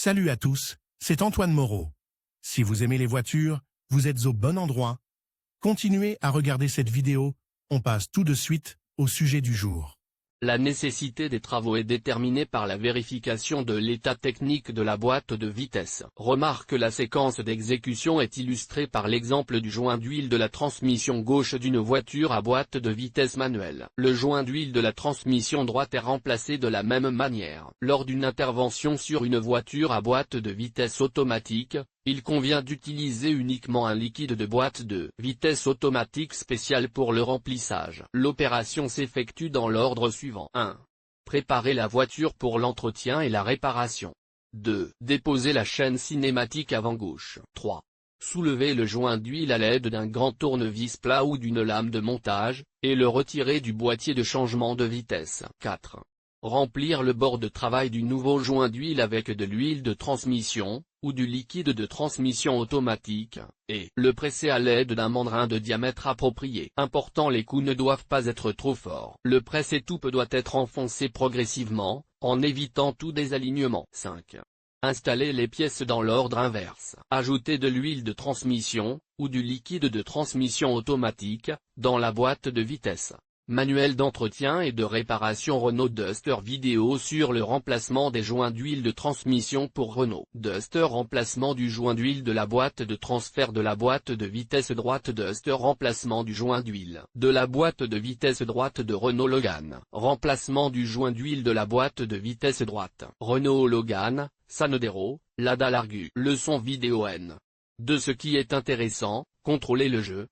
Salut à tous, c'est Antoine Moreau. Si vous aimez les voitures, vous êtes au bon endroit. Continuez à regarder cette vidéo, on passe tout de suite au sujet du jour. La nécessité des travaux est déterminée par la vérification de l'état technique de la boîte de vitesse. Remarque, la séquence d'exécution est illustrée par l'exemple du joint d'huile de la transmission gauche d'une voiture à boîte de vitesse manuelle. Le joint d'huile de la transmission droite est remplacé de la même manière. Lors d'une intervention sur une voiture à boîte de vitesse automatique, il convient d'utiliser uniquement un liquide de boîte de vitesse automatique spécial pour le remplissage. L'opération s'effectue dans l'ordre suivant. 1. Préparer la voiture pour l'entretien et la réparation. 2. Déposer la chaîne cinématique avant gauche. 3. Soulever le joint d'huile à l'aide d'un grand tournevis plat ou d'une lame de montage, et le retirer du boîtier de changement de vitesse. 4. Remplir le bord de travail du nouveau joint d'huile avec de l'huile de transmission, ou du liquide de transmission automatique, et le presser à l'aide d'un mandrin de diamètre approprié. Important, les coups ne doivent pas être trop forts. Le presse-étoupe doit être enfoncé progressivement, en évitant tout désalignement. 5. Installer les pièces dans l'ordre inverse. Ajouter de l'huile de transmission, ou du liquide de transmission automatique, dans la boîte de vitesse. Manuel d'entretien et de réparation Renault Duster. Vidéo sur le remplacement des joints d'huile de transmission pour Renault Duster. Remplacement du joint d'huile de la boîte de transfert de la boîte de vitesse droite Duster. Remplacement du joint d'huile de la boîte de vitesse droite de Renault Logan. Remplacement du joint d'huile de la boîte de vitesse droite Renault Logan, Sandero, Lada Largue. Leçon vidéo N. De ce qui est intéressant, contrôler le jeu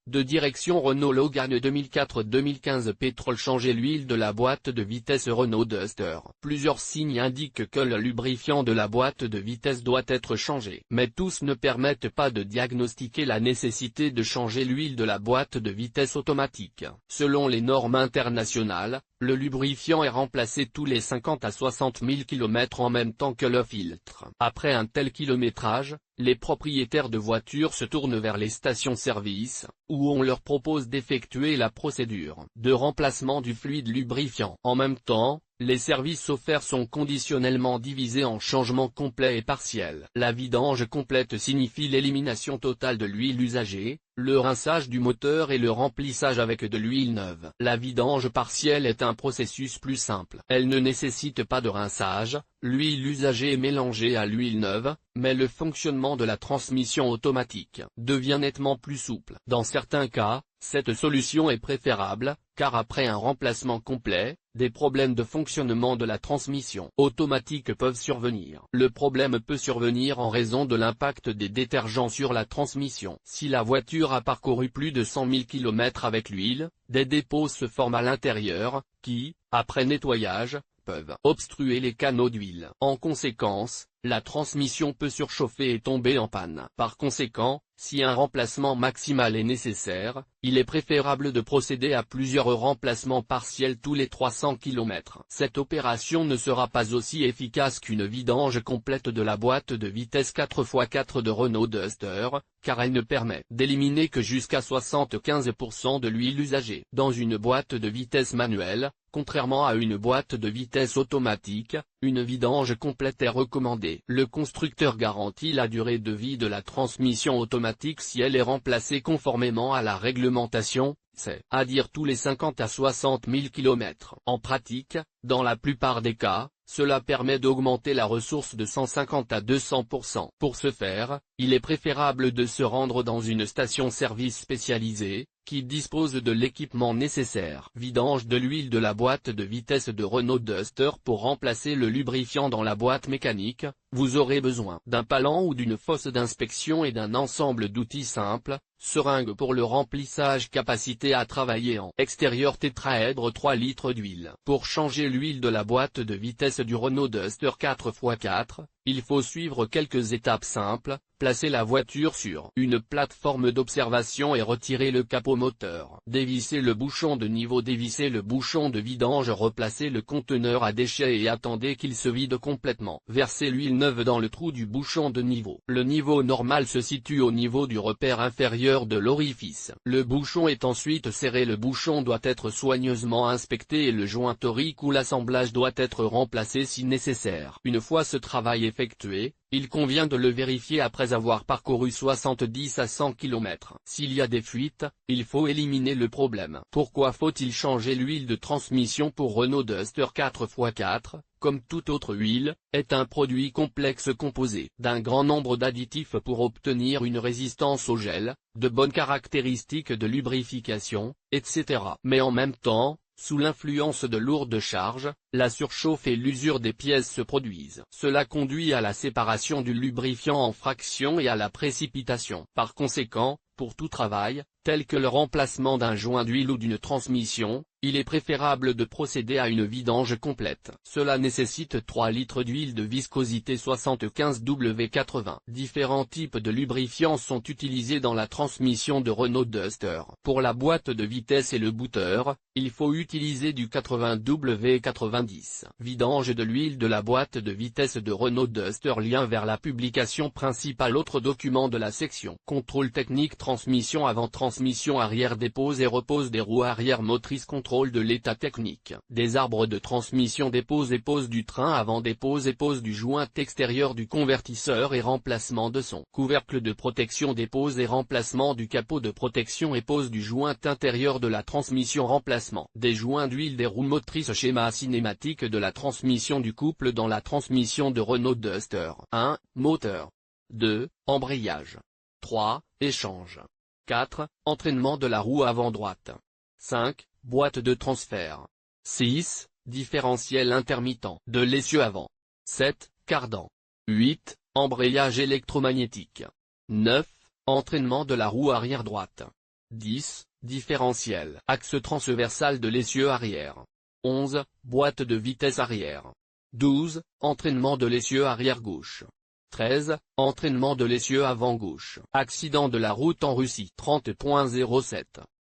de direction Renault Logan 2004-2015. Pétrole. Changer l'huile de la boîte de vitesse Renault Duster. Plusieurs signes indiquent que le lubrifiant de la boîte de vitesse doit être changé. Mais tous ne permettent pas de diagnostiquer la nécessité de changer l'huile de la boîte de vitesse automatique. Selon les normes internationales, le lubrifiant est remplacé tous les 50 à 60 000 km en même temps que le filtre. Après un tel kilométrage, les propriétaires de voitures se tournent vers les stations-service, où on leur propose d'effectuer la procédure de remplacement du fluide lubrifiant. En même temps, les services offerts sont conditionnellement divisés en changements complets et partiels. La vidange complète signifie l'élimination totale de l'huile usagée, le rinçage du moteur et le remplissage avec de l'huile neuve. La vidange partielle est un processus plus simple. Elle ne nécessite pas de rinçage, l'huile usagée est mélangée à l'huile neuve, mais le fonctionnement de la transmission automatique devient nettement plus souple. Dans certains cas, cette solution est préférable, car après un remplacement complet, des problèmes de fonctionnement de la transmission automatique peuvent survenir. Le problème peut survenir en raison de l'impact des détergents sur la transmission. Si la voiture a parcouru plus de 100 000 km avec l'huile, des dépôts se forment à l'intérieur, qui, après nettoyage, peuvent obstruer les canaux d'huile. En conséquence, la transmission peut surchauffer et tomber en panne. Par conséquent, si un remplacement maximal est nécessaire, il est préférable de procéder à plusieurs remplacements partiels tous les 300 km. Cette opération ne sera pas aussi efficace qu'une vidange complète de la boîte de vitesse 4x4 de Renault Duster, car elle ne permet d'éliminer que jusqu'à 75% de l'huile usagée. Dans une boîte de vitesse manuelle, contrairement à une boîte de vitesse automatique, une vidange complète est recommandée. Le constructeur garantit la durée de vie de la transmission automatique si elle est remplacée conformément à la réglementation, c'est-à-dire tous les 50 à 60 000 km. En pratique, dans la plupart des cas, cela permet d'augmenter la ressource de 150 à 200%. Pour ce faire, il est préférable de se rendre dans une station-service spécialisée, qui dispose de l'équipement nécessaire. Vidange de l'huile de la boîte de vitesse de Renault Duster. Pour remplacer le lubrifiant dans la boîte mécanique, vous aurez besoin d'un palan ou d'une fosse d'inspection et d'un ensemble d'outils simples, seringue pour le remplissage, capacité à travailler en extérieur, tétraèdre 3 litres d'huile. Pour changer l'huile de la boîte de vitesse du Renault Duster 4x4, il faut suivre quelques étapes simples. Placer la voiture sur une plateforme d'observation et retirer le capot moteur. Dévisser le bouchon de niveau. Dévisser le bouchon de vidange. Replacez le conteneur à déchets et attendez qu'il se vide complètement. Versez l'huile neuve dans le trou du bouchon de niveau. Le niveau normal se situe au niveau du repère inférieur de l'orifice. Le bouchon est ensuite serré. Le bouchon doit être soigneusement inspecté et le joint torique ou l'assemblage doit être remplacé si nécessaire. Une fois ce travail effectué, il convient de le vérifier après avoir parcouru 70 à 100 km. S'il y a des fuites, il faut éliminer le problème. Pourquoi faut-il changer l'huile de transmission pour Renault Duster 4x4 ? Comme toute autre huile, est un produit complexe composé d'un grand nombre d'additifs pour obtenir une résistance au gel, de bonnes caractéristiques de lubrification, etc. Mais en même temps, sous l'influence de lourdes charges, la surchauffe et l'usure des pièces se produisent. Cela conduit à la séparation du lubrifiant en fractions et à la précipitation. Par conséquent, pour tout travail, tel que le remplacement d'un joint d'huile ou d'une transmission, il est préférable de procéder à une vidange complète. Cela nécessite 3 litres d'huile de viscosité 75W80. Différents types de lubrifiants sont utilisés dans la transmission de Renault Duster. Pour la boîte de vitesse et le booter, il faut utiliser du 80W90. Vidange de l'huile de la boîte de vitesse de Renault Duster. Lien vers la publication principale. Autre document de la section. Contrôle technique transmission avant transmission arrière dépose et repose des roues arrière motrices. Contrôle de l'état technique des arbres de transmission. Dépose et pose du train avant. Dépose et pose du joint extérieur du convertisseur et remplacement de son couvercle de protection. Dépose et remplacement du capot de protection et pose du joint intérieur de la transmission. Remplacement des joints d'huile des roues motrices. Schéma cinématique de la transmission du couple dans la transmission de Renault Duster. 1. Moteur. 2. Embrayage. 3. Échange. 4. Entraînement de la roue avant droite. 5. Boîte de transfert. 6. Différentiel intermittent de l'essieu avant. 7. Cardan. 8. Embrayage électromagnétique. 9. Entraînement de la roue arrière droite. 10. Différentiel axe transversal de l'essieu arrière. 11. Boîte de vitesse arrière. 12. Entraînement de l'essieu arrière gauche. 13. Entraînement de l'essieu avant gauche. Accident de la route en Russie. 30.07.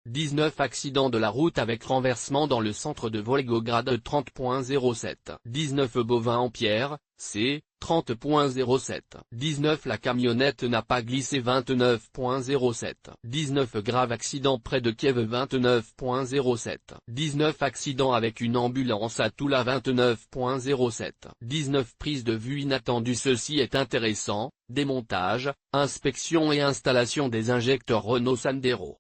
19. Accident de la route avec renversement dans le centre de Volgograd. 30.07. 19. Bovin en pierre, c. 30.07. 19. La camionnette n'a pas glissé. 29.07. 19. Grave accident près de Kiev. 29.07. 19. Accident avec une ambulance à Toula. 29.07. 19. Prise de vue inattendue. Ceci est intéressant. Démontage, inspection et installation des injecteurs Renault Sandero.